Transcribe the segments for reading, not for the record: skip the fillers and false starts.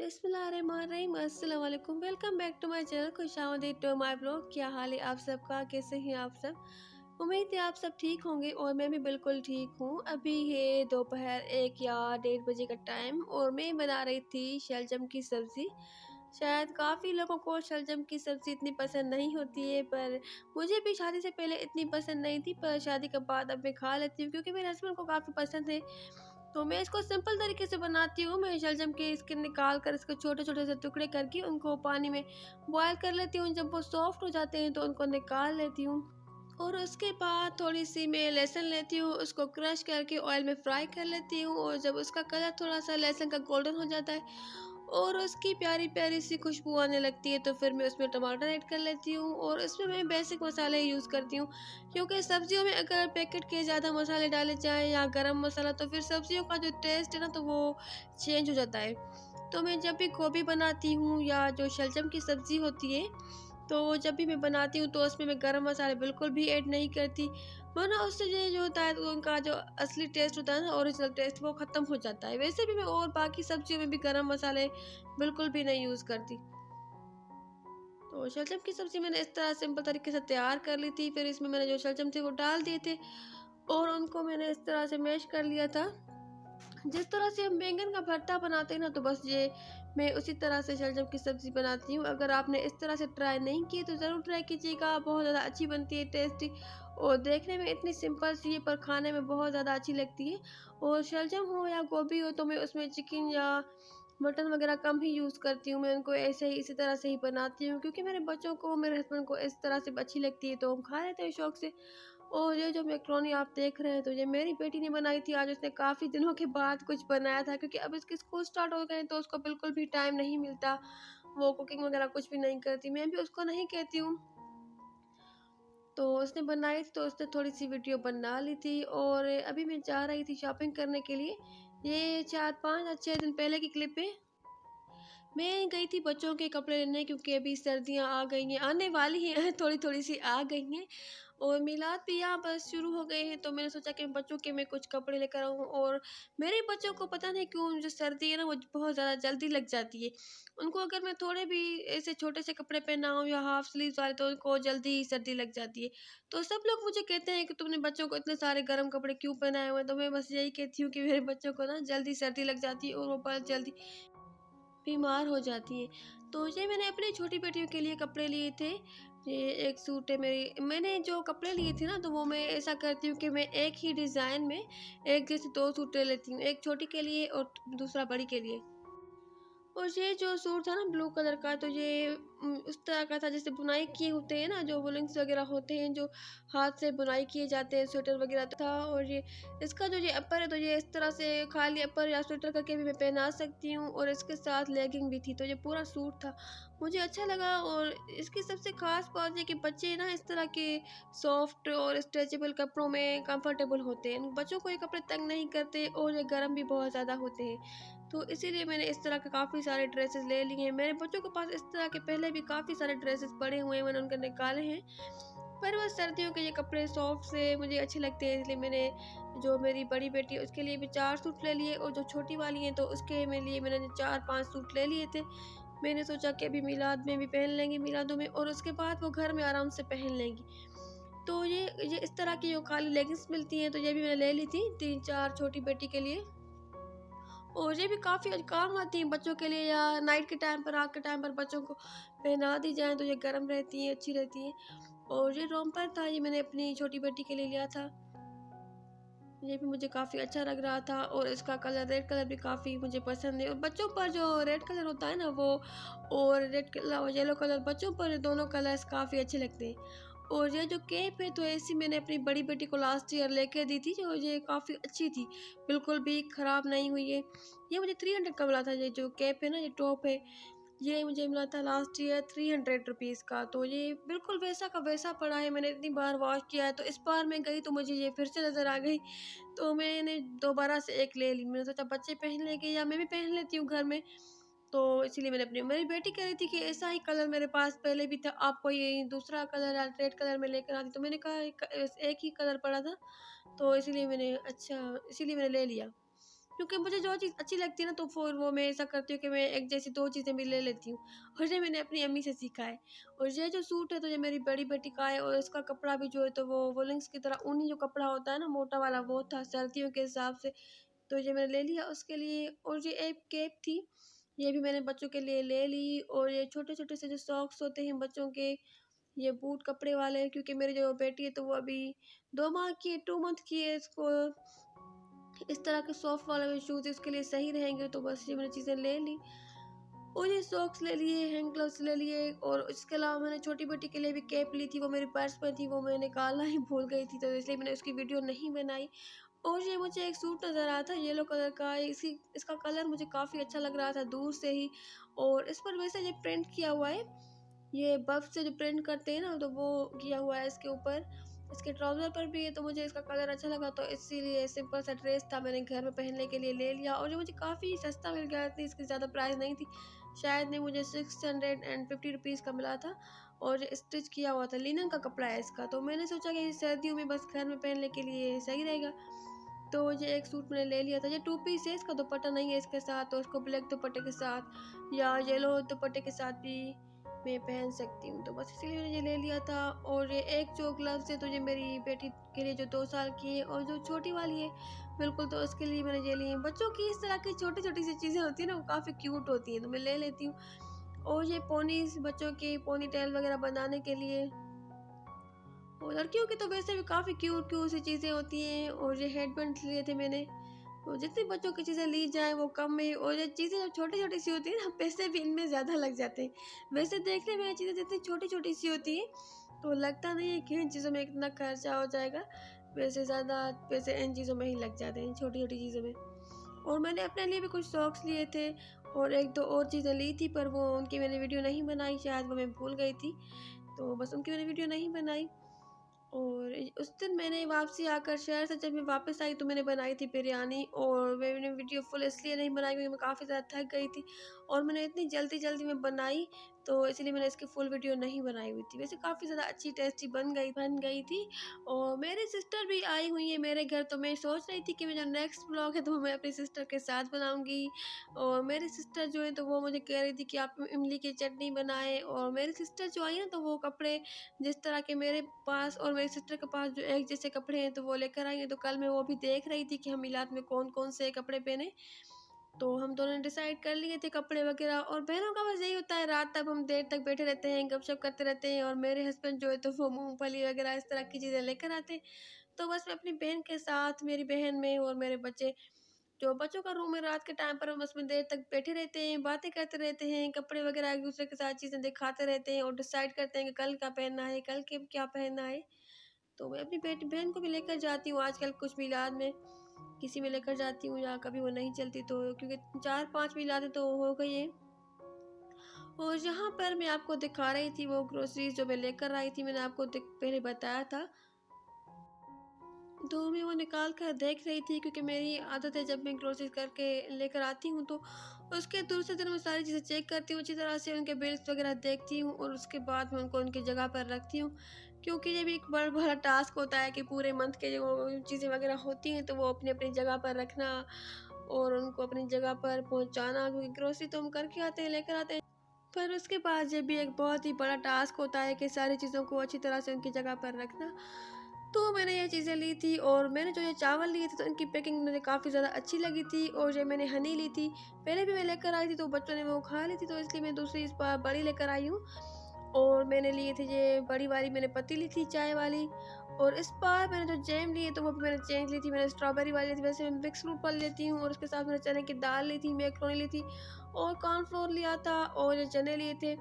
बिस्मिल्लाहिर्रहमानिर्रहीम, अस्सलाम वालेकुम। Welcome back to my channel, खुशामदीद टू माय ब्लॉग। क्या हाल है आप सबका, कैसे हैं आप सब। उम्मीद है आप सब ठीक होंगे और मैं भी बिल्कुल ठीक हूँ। अभी है दोपहर 1 या 1:30 बजे का टाइम और मैं बना रही थी शलजम की सब्ज़ी। शायद काफ़ी लोगों को शलजम की सब्ज़ी इतनी पसंद नहीं होती है, पर मुझे भी शादी से पहले इतनी पसंद नहीं थी, पर शादी के बाद अब मैं खा लेती हूँ क्योंकि मेरे हस्बैंड को काफ़ी पसंद है। तो मैं इसको सिंपल तरीके से बनाती हूँ। मैं शलजम के स्किन निकाल कर इसके छोटे-छोटे से टुकड़े करके उनको पानी में बॉयल कर लेती हूँ। जब वो सॉफ्ट हो जाते हैं तो उनको निकाल लेती हूँ और उसके बाद थोड़ी-सी मैं लहसुन लेती हूँ, उसको क्रश करके ऑयल में फ्राई कर लेती हूँ और जब उसका कलर थोड़ा-सा लहसुन का गोल्डन हो जाता है और उसकी प्यारी-प्यारी सी खुशबू आने लगती है, तो फिर मैं उसमें टमाटर ऐड कर लेती हूँ और इसमें मैं बेसिक मसाले यूज़ करती हूँ। क्योंकि सब्जियों में अगर पैकेट के ज़्यादा मसाले डाले जाएँ या गरम मसाला, तो फिर सब्जियों का जो टेस्ट है ना, तो वो चेंज हो जाता है। तो मैं जब भी गोभी बनाती हूँ या जो शलजम की सब्ज़ी होती है, तो जब भी मैं बनाती हूँ तो उसमें मैं गरम मसाले बिल्कुल भी ऐड नहीं करती, वरना उससे ये जो होता है, तो उनका जो असली टेस्ट होता है ना, ओरिजिनल टेस्ट, वो ख़त्म हो जाता है। वैसे भी मैं और बाकी सब्जियों में भी गरम मसाले बिल्कुल भी नहीं यूज़ करती। तो शलजम की सब्ज़ी मैंने इस तरह सिंपल तरीके से तैयार कर ली थी। फिर इसमें मैंने जो शलजम थे वो डाल दिए थे और उनको मैंने इस तरह से मैश कर लिया था। जिस तरह से हम बैंगन का भरता बनाते हैं ना, तो बस ये मैं उसी तरह से शलजम की सब्ज़ी बनाती हूँ। अगर आपने इस तरह से ट्राई नहीं की तो ज़रूर ट्राई कीजिएगा, बहुत ज़्यादा अच्छी बनती है, टेस्टी और देखने में इतनी सिंपल सी है पर खाने में बहुत ज़्यादा अच्छी लगती है। और शलजम हो या गोभी हो, तो मैं उसमें चिकन या मटन वगैरह कम ही यूज़ करती हूँ। मैं उनको ऐसे ही इसी तरह से ही बनाती हूँ क्योंकि मेरे बच्चों को, मेरे हस्बैंड को इस तरह से अच्छी लगती है, तो हम खा लेते हैं शौक़ से। और ये जो मैकरोनी आप देख रहे हैं, तो ये मेरी बेटी ने बनाई थी। आज उसने काफ़ी दिनों के बाद कुछ बनाया था क्योंकि अब इसके स्कूल स्टार्ट हो गए हैं, तो उसको बिल्कुल भी टाइम नहीं मिलता। वो कुकिंग वगैरह कुछ भी नहीं करती, मैं भी उसको नहीं कहती हूँ। तो उसने बनाई थी, तो उसने थोड़ी-सी वीडियो बना ली थी और अभी मैं जा रही थी शॉपिंग करने के लिए। ये 4-5 या 6 दिन पहले की क्लिप है। मैं गई थी बच्चों के कपड़े लेने क्योंकि अभी सर्दियाँ आ गई हैं, आने वाली हैं थोड़ी-थोड़ी सी आ गई हैं और मिलाद भी यहाँ बस शुरू हो गए हैं, तो मैंने सोचा कि बच्चों के मैं कुछ कपड़े लेकर आऊँ। और मेरे बच्चों को पता नहीं क्यों जो सर्दी है ना, वो बहुत ज़्यादा जल्दी लग जाती है। उनको अगर मैं थोड़े भी ऐसे छोटे से कपड़े पहनाऊँ या हाफ स्लीव्स वाले, तो उनको जल्दी ही सर्दी लग जाती है। तो सब लोग मुझे कहते हैं कि तुमने बच्चों को इतने सारे गर्म कपड़े क्यों पहनाए हुए हैं, तो मैं बस यही कहती हूँ कि मेरे बच्चों को ना जल्दी सर्दी लग जाती है और वो बहुत जल्दी बीमार हो जाती हैं। तो ये मैंने अपनी छोटी बेटियों के लिए कपड़े लिए थे। ये एक सूट है मेरी, मैंने जो कपड़े लिए थे ना, तो वो मैं ऐसा करती हूँ कि मैं एक ही डिज़ाइन में एक जैसे 2 सूट ले लेती हूँ, एक छोटी के लिए और दूसरा बड़ी के लिए। और ये जो सूट था ना ब्लू कलर का, तो ये उस तरह का था जैसे बुनाई किए होते हैं ना, जो वूलन्स वगैरह होते हैं, जो हाथ से बुनाई किए जाते हैं, स्वेटर वगैरह था। और ये इसका जो ये अपर है, तो ये इस तरह से खाली अपर या स्वेटर करके भी मैं पहना सकती हूँ और इसके साथ लेगिंग भी थी, तो ये पूरा सूट था। मुझे अच्छा लगा और इसकी सबसे ख़ास बात ये कि बच्चे ना इस तरह के सॉफ्ट और स्ट्रेचेबल कपड़ों में कंफर्टेबल होते हैं। बच्चों को ये कपड़े तंग नहीं करते और ये गर्म भी बहुत ज़्यादा होते हैं। तो इसीलिए मैंने इस तरह के काफ़ी सारे ड्रेसेस ले लिए हैं। मेरे बच्चों के पास इस तरह के पहले भी काफ़ी सारे ड्रेसेस पड़े हुए हैं, मैंने उनके निकाले हैं। पर वो सर्दियों के ये कपड़े सॉफ्ट से मुझे अच्छे लगते हैं, इसलिए मैंने जो मेरी बड़ी बेटी है उसके लिए भी 4 सूट ले लिए और जो छोटी वाली है तो उसके में लिए मैंने 4-5 सूट ले लिए थे। मैंने सोचा कि अभी मिलाद में भी पहन लेंगी, मिलादों में, और उसके बाद वो घर में आराम से पहन लेंगी। तो ये इस तरह की जो खाली लेगिंग्स मिलती हैं, तो ये भी मैंने ले ली थी 3-4 छोटी बेटी के लिए। और ये भी काफ़ी काम आती हैं बच्चों के लिए, या नाइट के टाइम पर, रात के टाइम पर बच्चों को पहना दी जाएँ तो ये गर्म रहती हैं, अच्छी रहती हैं। और ये रोम्पर था, ये मैंने अपनी छोटी बेटी के लिए लिया था। ये भी मुझे काफ़ी अच्छा लग रहा था और इसका कलर, रेड कलर, भी काफ़ी मुझे पसंद है। और बच्चों पर जो रेड कलर होता है ना, वो और रेड कलर और येलो कलर, बच्चों पर दोनों कलर्स काफ़ी अच्छे लगते हैं। और ये जो कैप है, तो ऐसी मैंने अपनी बड़ी बेटी को लास्ट ईयर लेके दी थी, जो ये काफ़ी अच्छी थी, बिल्कुल भी ख़राब नहीं हुई है। ये मुझे 300 का मिला था। ये जो कैप है ना, ये टॉप है, ये मुझे मिला था लास्ट ईयर 300 रुपीज़ का। तो ये बिल्कुल वैसा का वैसा पड़ा है, मैंने इतनी बार वॉश किया है, तो इस बार मैं गई तो मुझे ये फिर से नज़र आ गई, तो मैंने दोबारा से एक ले ली। मैंने सोचा बच्चे पहन लेंगे या मैं भी पहन लेती हूँ घर में, तो इसीलिए मैंने अपनी, मेरी बेटी कह रही थी कि ऐसा ही कलर मेरे पास पहले भी था, आप कोई दूसरा कलर या रेड कलर में लेकर आती, तो मैंने कहा एक ही कलर पड़ा था, तो इसीलिए मैंने ले लिया। क्योंकि मुझे जो चीज़ अच्छी लगती है ना तो फिर वो मैं ऐसा करती हूँ कि मैं एक जैसी 2 चीज़ें भी ले लेती हूँ, और ये मैंने अपनी अम्मी से सीखा है। और ये जो सूट है तो ये मेरी बड़ी बेटी का है, और इसका कपड़ा भी जो है तो वो वुलेंस की तरह ऊनी जो कपड़ा होता है ना मोटा वाला, वो था सर्दियों के हिसाब से, तो ये मैंने ले लिया उसके लिए। और ये एक कैप थी, ये भी मैंने बच्चों के लिए ले ली। और ये छोटे-छोटे से जो सॉक्स होते हैं बच्चों के, ये बूट कपड़े वाले, क्योंकि मेरी जो बेटी है तो वो अभी 2 माह की है, 2 मंथ की है, इसको इस तरह के सॉफ्ट वाले शूज़ उसके लिए सही रहेंगे, तो बस ये मैंने चीज़ें ले ली। और ये सॉक्स ले लिए, हैंड ग्लव्स ले लिए, और इसके अलावा मैंने छोटी बेटी के लिए भी कैप ली थी, वो मेरे पर्स में थी, वो मैं निकालना ही भूल गई थी, तो इसलिए मैंने उसकी वीडियो नहीं बनाई। और ये मुझे एक सूट नज़र आया था येलो कलर का, इसका कलर मुझे काफ़ी अच्छा लग रहा था दूर से ही, और इस पर वैसे ये प्रिंट किया हुआ है, ये बफ से जो प्रिंट करते हैं ना तो वो किया हुआ है इसके ऊपर, इसके ट्राउज़र पर भी है, तो मुझे इसका कलर अच्छा लगा, तो इसीलिए सिंपल सा ड्रेस था, मैंने घर में पहनने के लिए ले लिया। और ये मुझे काफ़ी सस्ता मिल गया, इतनी इसकी ज़्यादा प्राइस नहीं थी, शायद नहीं, मुझे 650 रुपीज़ का मिला था, और ये स्टिच किया हुआ था, लिनन का कपड़ा है इसका, तो मैंने सोचा कि सर्दियों में बस घर में पहनने के लिए सही रहेगा। तो ये एक सूट मैंने ले लिया था, ये 2 पीस है, इसका दुपट्टा नहीं है इसके साथ, तो इसको ब्लैक दुपट्टे के साथ या येलो दुपट्टे के साथ भी मैं पहन सकती हूँ, तो बस इसीलिए मैंने ये ले लिया था। और ये एक जो ग्लव्स है तो ये मेरी बेटी के लिए जो 2 साल की है, और जो छोटी वाली है बिल्कुल, तो उसके लिए मैंने ये लिए हैं। बच्चों की इस तरह की छोटी-छोटी सी चीज़ें होती हैं ना, वो काफ़ी क्यूट होती हैं, तो मैं ले लेती हूँ। और ये पोनीज़, बच्चों के पोनी टेल वगैरह बनाने के लिए, और लड़कियों की तो वैसे भी काफ़ी क्यूट क्यूट सी चीज़ें होती हैं। और ये हेडबैंड लिए थे मैंने, तो जितनी बच्चों की चीज़ें ली जाए वो कम है, और ये चीज़ें जब छोटी-छोटी सी होती है ना, पैसे भी इनमें ज़्यादा लग जाते हैं। वैसे देखने में ये चीज़ें जितनी छोटी-छोटी सी होती हैं, तो लगता नहीं है कि इन चीज़ों में इतना खर्चा हो जाएगा, वैसे ज़्यादा पैसे इन चीज़ों में ही लग जाते हैं, छोटी-छोटी चीज़ों में। और मैंने अपने लिए भी कुछ सॉक्स लिए थे, और 1-2 और चीज़ें ली थी, पर वो उनकी मैंने वीडियो नहीं बनाई, शायद वो मैं भूल गई थी, तो बस उनकी मैंने वीडियो नहीं बनाई। और उस दिन मैंने वापसी आकर शहर से जब मैं वापस आई तो मैंने बनाई थी बिरयानी, और मैंने वीडियो फुल इसलिए नहीं बनाई क्योंकि मैं काफ़ी ज़्यादा थक गई थी, और मैंने इतनी जल्दी में बनाई, तो इसलिए मैंने इसकी फुल वीडियो नहीं बनाई हुई थी। वैसे काफ़ी ज़्यादा अच्छी टेस्टी बन गई थी। और मेरी सिस्टर भी आई हुई है मेरे घर, तो मैं सोच रही थी कि मेरा नेक्स्ट ब्लॉग है तो मैं अपनी सिस्टर के साथ बनाऊँगी। और मेरी सिस्टर जो है तो वो मुझे कह रही थी कि आप इमली की चटनी बनाएँ, और मेरी सिस्टर जो आई है ना तो वो कपड़े जिस तरह के मेरे पास और मेरी सिस्टर के पास जो एक जैसे कपड़े हैं तो वो लेकर आई हैं, तो कल मैं वो भी देख रही थी कि हम मिलाद में कौन-कौन से कपड़े पहने। तो हम दोनों ने डिसाइड कर लिए थे कपड़े वगैरह, और बहनों का बस यही होता है, रात तक हम देर तक बैठे रहते हैं, गपशप करते रहते हैं, और मेरे हस्बैंड जो है तो वो मूँगफली वगैरह इस तरह की चीज़ें लेकर आते हैं। तो बस मैं अपनी बहन के साथ, मेरी बहन में और मेरे बच्चे, जो बच्चों का रूम है, रात के टाइम पर हम उसमें देर तक बैठे रहते हैं, बातें करते रहते हैं, कपड़े वगैरह एक-दूसरे के साथ चीज़ें दिखाते रहते हैं, और डिसाइड करते हैं कि कल क्या पहनना है, कल के क्या पहनना है। तो मैं अपनी बेटी बहन को भी लेकर जाती हूँ आजकल कुछ मिलाद में, किसी में लेकर जाती हूँ, या कभी वो नहीं चलती तो, क्योंकि 4-5 मिलादें तो हो गई हैं। और यहाँ पर मैं आपको दिखा रही थी वो ग्रोसरीज़ जो मैं लेकर आई थी, मैंने आपको पहले बताया था। तो मैं वो निकाल कर देख रही थी, क्योंकि मेरी आदत है जब मैं ग्रोसरीज करके लेकर आती हूँ तो उसके दूसरे दिन मैं सारी चीज़ें चेक करती हूँ अच्छी तरह से, उनके बिल्स वगैरह देखती हूँ, और उसके बाद मैं उनको उनकी जगह पर रखती हूँ, क्योंकि ये भी एक बड़ा बड़ा टास्क होता है कि पूरे मंथ के जो चीज़ें वगैरह होती हैं तो वो अपनी अपनी जगह पर रखना, और उनको अपनी जगह पर पहुँचाना, क्योंकि ग्रोसरी तो हम करके आते हैं, लेकर आते हैं, पर उसके बाद ये भी एक बहुत ही बड़ा टास्क होता है कि सारी चीज़ों को अच्छी तरह से उनकी जगह पर रखना। तो मैंने ये चीज़ें ली थी, और मैंने जो ये चावल लिए थे तो इनकी पैकिंग मुझे काफ़ी ज़्यादा अच्छी लगी थी, और ये मैंने हनी ली थी, पहले भी मैं लेकर आई थी तो बच्चों ने वो खा ली थी, तो इसलिए मैं दूसरी इस बार बड़ी लेकर आई हूँ। और मैंने लिए थे ये बड़ी वाली, मैंने पत्ती ली थी चाय वाली, और इस बार मैंने जो जैम लिए तो वो भी मैंने चेंज ली थी, मैंने स्ट्रॉबेरी वाली ली थी, वैसे मैं मिक्स फ्रूट वाली लेती हूँ, और उसके साथ मैंने चने की दाल ली थी, मैक्रोनी ली थी, और कॉर्नफ्लोर लिया था, और ये चने लिए थे।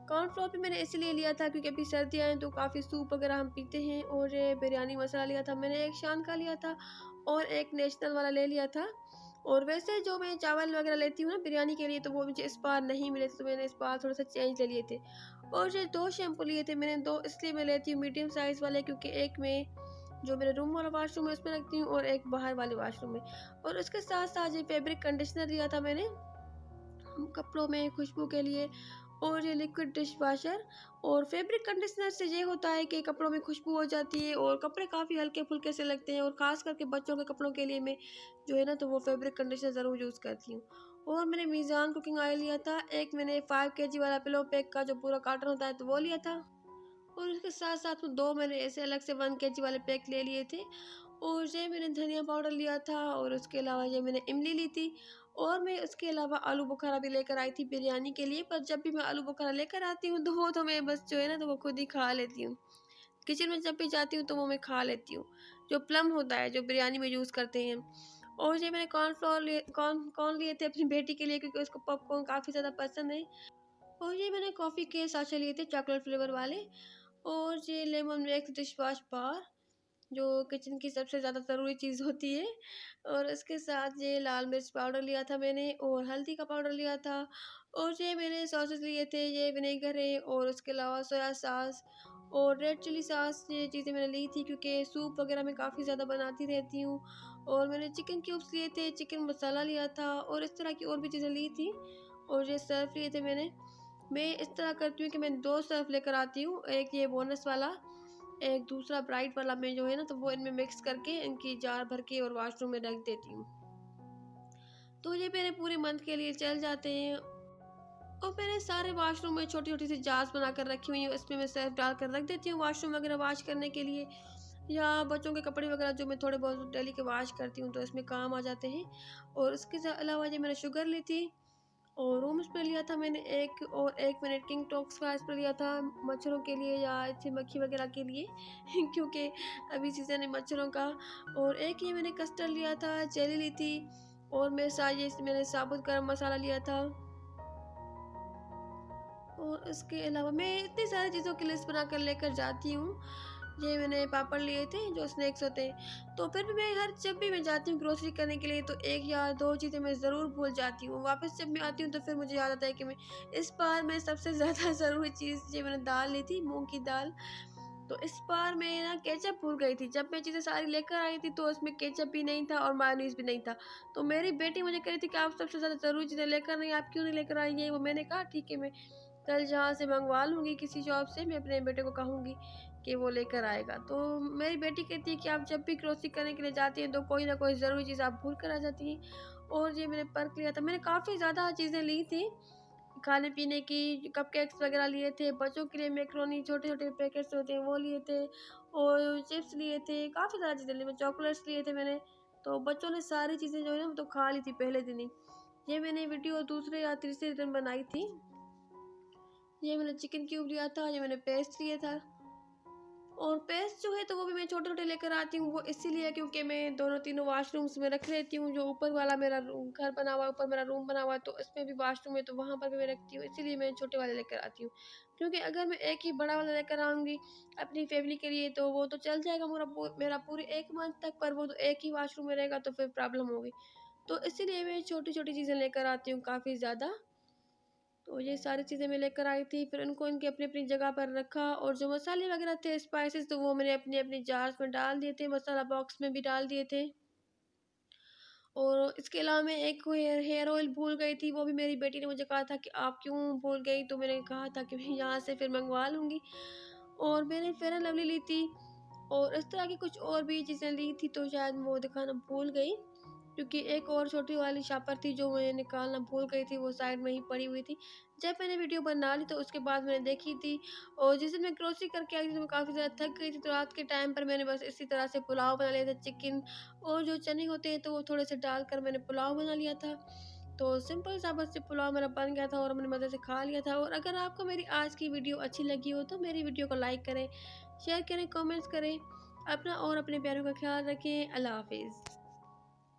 कॉर्नफ्लोर भी मैंने इसलिए लिया था क्योंकि अभी सर्दियाँ हैं तो काफ़ी सूप वगैरह हम पीते हैं, और ये बिरयानी मसाला लिया था मैंने, एक शान का लिया था, और एक नेशनल वाला ले लिया था। और वैसे जो मैं चावल वगैरह लेती हूँ ना बिरयानी के लिए, तो वो मुझे इस बार नहीं मिले थे, तो मैंने इस बार थोड़ा सा चेंज ले लिए थे। और ये 2 शैम्पू लिए थे मैंने, 2 इसलिए मैं लेती हूँ मीडियम साइज़ वाले, क्योंकि एक मैं जो मेरे रूम वाला वॉशरूम है उसमें रखती हूँ, और एक बाहर वाले वॉशरूम में। और उसके साथ साथ ये फैब्रिक कंडीशनर लिया था मैंने कपड़ों में खुशबू के लिए, और ये लिक्विड डिश वाशर और फैब्रिक कंडीशनर से ये होता है कि कपड़ों में खुशबू हो जाती है और कपड़े काफ़ी हल्के फुल्के से लगते हैं। और ख़ास करके बच्चों के कपड़ों के लिए मैं जो है ना तो वो फैब्रिक कंडीशनर ज़रूर यूज़ करती हूँ। और मैंने मीज़ान कुकिंग ऑयल लिया था, एक मैंने 5 केजी वाला पिलो पैक का जो पूरा कार्टन होता है तो वो लिया था। और उसके साथ साथ में 2 मैंने ऐसे अलग से 1 केजी वाले पैक ले लिए थे। और ये मैंने धनिया पाउडर लिया था और उसके अलावा ये मैंने इमली ली थी। और मैं उसके अलावा आलू बुखारा भी लेकर आई थी बिरयानी के लिए, पर जब भी मैं आलू बुखारा लेकर आती हूँ तो वो तो मैं बस जो है ना तो वो खुद ही खा लेती हूँ। किचन में जब भी जाती हूँ तो वो मैं खा लेती हूँ, जो प्लम होता है जो बिरयानी में यूज़ करते हैं। और ये मैंने कॉर्नफ्लोर लिए कॉर्न लिए थे अपनी बेटी के लिए, क्योंकि उसको पॉपकॉर्न काफ़ी ज़्यादा पसंद है। और ये मैंने कॉफ़ी के साशे लिए थे चॉकलेट फ्लेवर वाले। और ये lemon mix dish wash bar जो किचन की सबसे ज़्यादा ज़रूरी चीज़ होती है। और इसके साथ ये लाल मिर्च पाउडर लिया था मैंने और हल्दी का पाउडर लिया था। और ये मैंने सॉसेस लिए थे, ये विनेगर है और उसके अलावा सोया सॉस और रेड चिली सॉस, ये चीज़ें मैंने ली थी क्योंकि सूप वगैरह मैं काफ़ी ज़्यादा बनाती रहती हूँ। और मैंने चिकन क्यूब्स लिए थे, चिकन मसाला लिया था और इस तरह की और भी चीज़ें ली थी। और ये सर्फ लिए थे मैंने। मैं इस तरह करती हूँ कि मैं 2 सर्फ लेकर आती हूँ, एक ये बोनस वाला, एक दूसरा ब्राइट वाला, मैं जो है ना तो वो इनमें मिक्स करके इनकी जार भर के और वॉशरूम में रख देती हूँ। तो ये मेरे पूरे मंथ के लिए चल जाते हैं। और मैंने सारे वॉशरूम में छोटी छोटी सी जार्स बना कर रखी हुई हूँ, इसमें मैं सर्फ डाल कर रख देती हूँ वॉशरूम वगैरह वॉश करने के लिए, या बच्चों के कपड़े वगैरह जो मैं थोड़े बहुत डेली के वॉश करती हूँ तो इसमें काम आ जाते हैं। और इसके अलावा ये मैंने शुगर ली थी और रूम स्प्रे लिया था मैंने एक, और एक मैंने किंग टॉक्स का स्प्रे लिया था मच्छरों के लिए या अच्छी मक्खी वगैरह के लिए क्योंकि अभी सीज़न है मच्छरों का। और एक ये मैंने कस्टर्ड लिया था, जेली ली थी। और ये मैंने साबुत गरम मसाला लिया था। और इसके अलावा मैं इतनी सारी चीज़ों की लिस्ट बनाकर लेकर जाती हूँ। ये मैंने पापड़ लिए थे जो स्नैक्स होते हैं। तो फिर भी मैं हर जब भी मैं जाती हूँ ग्रोसरी करने के लिए तो 1 या 2 चीज़ें मैं ज़रूर भूल जाती हूँ। वापस जब मैं आती हूँ तो फिर मुझे याद आता है कि मैं इस बार मैं सबसे ज़्यादा ज़रूरी चीज़ ये मैंने दाल ली थी, मूँग की दाल। तो इस बार मैं ना केचअप भूल गई थी। जब मैं चीज़ें सारी लेकर आई थी तो उसमें केचअप भी नहीं था और मेयोनीज़ भी नहीं था। तो मेरी बेटी मुझे कह रही थी कि आप सबसे ज़्यादा ज़रूरी चीज़ें लेकर नहीं, आप क्यों नहीं लेकर आई हैं? वो मैंने कहा ठीक है, मैं कल जहाँ से मंगवा लूँगी किसी शॉप से, मैं अपने बेटे को कहूँगी कि वो लेकर आएगा। तो मेरी बेटी कहती है कि आप जब भी ग्रोसरी करने के लिए जाती हैं तो कोई ना कोई ज़रूरी चीज़ आप भूल कर आ जाती हैं। और ये मैंने पर्क लिया था। मैंने काफ़ी ज़्यादा चीज़ें ली थी, खाने पीने की, कपकेक्स वगैरह लिए थे, बच्चों के लिए मैकरोनी छोटे-छोटे पैकेट्स होते हैं वो लिए थे और चिप्स लिए थे, काफ़ी ज़्यादा चीज़ें ली, मैं चॉकलेट्स लिए थे मैंने। तो बच्चों ने सारी चीज़ें जो है ना वो तो खा ली थी पहले दिन ही। ये मैंने वीडियो दूसरे या तीसरे दिन बनाई थी। ये मैंने चिकन क्यूब लिया था, ये मैंने पेस्ट लिया था। और पेस्ट जो है तो वो भी मैं छोटे-छोटे लेकर आती हूँ, वो इसीलिए क्योंकि मैं दोनों तीनों वॉशरूम्स में रख लेती हूँ। जो ऊपर वाला मेरा रूम घर बना हुआ है, ऊपर मेरा रूम बना हुआ है तो इसमें भी वॉशरूम है तो वहाँ पर भी मैं रखती हूँ, इसीलिए मैं छोटे वाले लेकर आती हूँ। क्योंकि अगर मैं एक ही बड़ा वाला लेकर आऊँगी अपनी फैमिली के लिए तो वो तो चल जाएगा मेरा पूरे 1 मंथ तक, पर वो तो एक ही वॉशरूम में रहेगा तो फिर प्रॉब्लम होगी। तो इसीलिए मैं छोटी-छोटी चीज़ें लेकर आती हूँ काफ़ी ज़्यादा। तो ये सारी चीज़ें मैं लेकर आई थी, फिर उनको इनकी अपनी-अपनी जगह पर रखा। और जो मसाले वगैरह थे स्पाइसेस तो वो मैंने अपनी-अपनी जार्स में डाल दिए थे, मसाला बॉक्स में भी डाल दिए थे। और इसके अलावा मैं एक हेयर ऑयल भूल गई थी, वो भी मेरी बेटी ने मुझे कहा था कि आप क्यों भूल गई? तो मैंने कहा था कि मैं यहाँ से फिर मँगवा लूँगी। और मैंने फेयर एंड लवली ली थी और इस तरह की कुछ और भी चीज़ें ली थी तो शायद मैं वो दिखाना भूल गई। क्योंकि एक और छोटी वाली शापर थी जो मैं निकालना भूल गई थी, वो साइड में ही पड़ी हुई थी। जब मैंने वीडियो बना ली तो उसके बाद मैंने देखी थी। और जिस दिन मैं ग्रोसरी करके आई थी तो मैं काफ़ी ज़्यादा थक गई थी, तो रात के टाइम पर मैंने बस इसी तरह से पुलाव बना लिया था, चिकन और जो चने होते हैं तो वो थोड़े से डालकर मैंने पुलाव बना लिया था। तो सिंपल सा बस से पुलाव मेरा बन गया था और मैंने मज़े से खा लिया था। और अगर आपको मेरी आज की वीडियो अच्छी लगी हो तो मेरी वीडियो को लाइक करें, शेयर करें, कमेंट्स करें। अपना और अपने प्यारों का ख्याल रखें। अल्लाह हाफ़िज़।